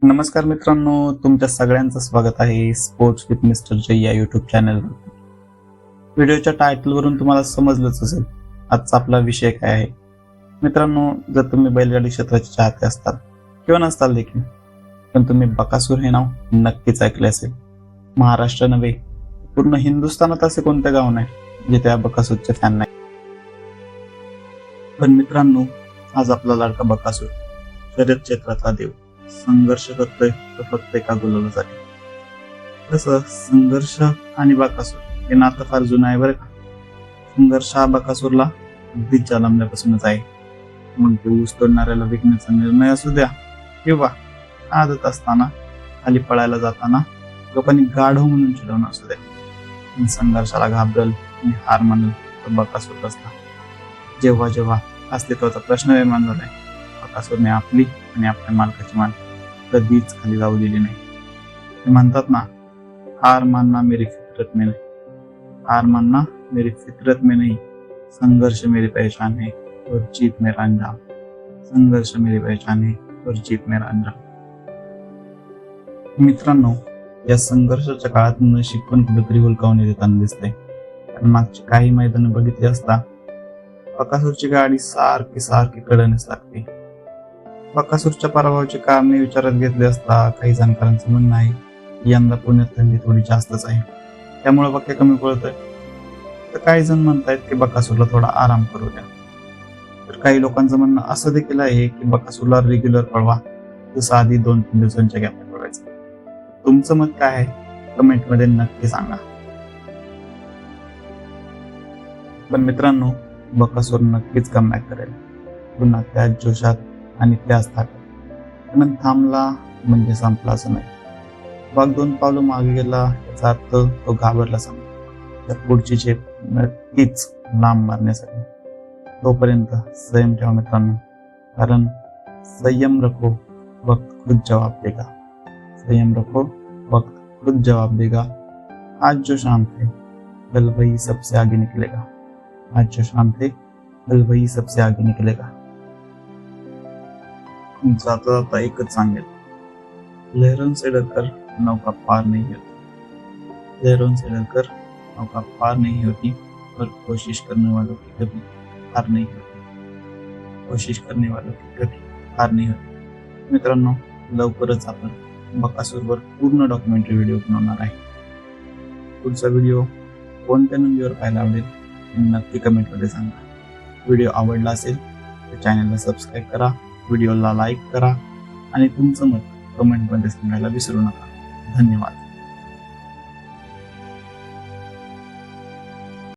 नमस्कार मित्रांनो, तुमच्या सगळ्यांचं स्वागत आहे स्पोर्ट्स विथ मिस्टर जय या युट्यूब चॅनलवर. व्हिडिओच्या टायटलवरून तुम्हाला समजलंच असेल आजचा आपला विषय काय आहे. मित्रांनो, जर तुम्ही बैलगाडी क्षेत्राचे चाहते असताल किंवा नसताल देखील, पण तुम्ही बकासूर हे नाव नक्कीच ऐकले असेल. महाराष्ट्र नव्हे, पूर्ण हिंदुस्थानात असे कोणते गाव नाही जिथे या बकासूरचे फॅन नाही. पण मित्रांनो, आज आपला लाडका बकासूर शर्यत क्षेत्रातला देव संघर्ष करतोय तर फक्त एका गुलालासाठी. तसं संघर्ष आणि बकासूर हे नातं फार जुनं आहे बरं का. संघर्ष हा बकासूरला अगदीच जन्मल्यापासूनच आहे. मग ते ऊस तोडणाऱ्याला विकण्याचा निर्णय असू द्या किंवा आदत असताना खाली पळायला जाताना लोकांनी गाढव म्हणून चिडवणं असू द्या, संघर्षाला घाबरल आणि हार मानल तर बकासूर असला. जेव्हा जेव्हा अस्तित्वाचा प्रश्न निर्माण झालाय, बकासूरने आपली आणि आपल्या मालकाची मान कधीच खाली जाऊ दिली नाही. ते म्हणतात ना, हार मानना मेरी फितरत में नहीं, हार मानना मेरी फितरत में नहीं, संघर्ष मेरी पहचान है और जीत मेरा अंजाम, संघर्ष मेरी पहचान है और जीत मेरा अंजाम. मित्रांनो, या संघर्षाच्या काळात नशीब पण कुठेतरी हुलकावणी देताना दिसते. मागची काही मैदान बघितली असता बकासूरची गाडी सारखी सारखी कडेनेच लागते. बकासूरच्या पराभवाचे कारणे विचारात घेतले असता काही जाणकारांचं म्हणणं आहे यंदा पुण्यात थंडी थोडी जास्तच आहे, त्यामुळे बक्या कमी पळतोय. तर काही जण म्हणतायत की बकासूरला थोडा आराम करू द्या. तर काही लोकांचं म्हणणं असं देखील आहे की बकासूरला रेग्युलर पळवा, जसं आधी 2-3 दिवसांच्या गॅपने पळवायचं. तुमचं मत काय आहे कमेंट मध्ये नक्की सांगा. पण मित्रांनो, बकासूर नक्कीच कमबॅक करेल, पुन्हा त्याच जोशात आणि त्याच ताकद. पण थांबला म्हणजे संपला असं नाही. वाघ 2 पावलं मागे गेला याचा अर्थ तो घाबरला समजा. त्या पुढची झेप नक्कीच लांब मारण्यासाठी. तोपर्यंत संयम ठेवा मित्रांनो, कारण संयम रखो वक्त खुद जवाब देगा. संयम रखो वक्त खुद जवाब देगा. आज जो शांत है कल वही सबसे आगे निकलेगा. आज जो शांत है कल वही सबसे आगे निकलेगा. जाता जाता एकच सांगेल, लहरों से डरकर नौका पार नहीं होती, लहरों से डरकर नौका पार नहीं होती, पर कोशिश करने वालों की कभी हार नहीं होती, कोशिश करने वालों की कभी हार नहीं होती. मित्रांनो, लवकरच आपण बकासूरवर पूर्ण डॉक्युमेंटरी व्हिडिओ बनवणार आहे. पुढचा व्हिडिओ कोणत्या नंदीवर पाहायला आवडेल नक्की कमेंटमध्ये सांगा. व्हिडिओ आवडला असेल तर चॅनलला सबस्क्राईब करा, व्हिडिओला लाईक करा आणि तुमचं मत कमेंटमध्ये सांगायला विसरू नका. धन्यवाद.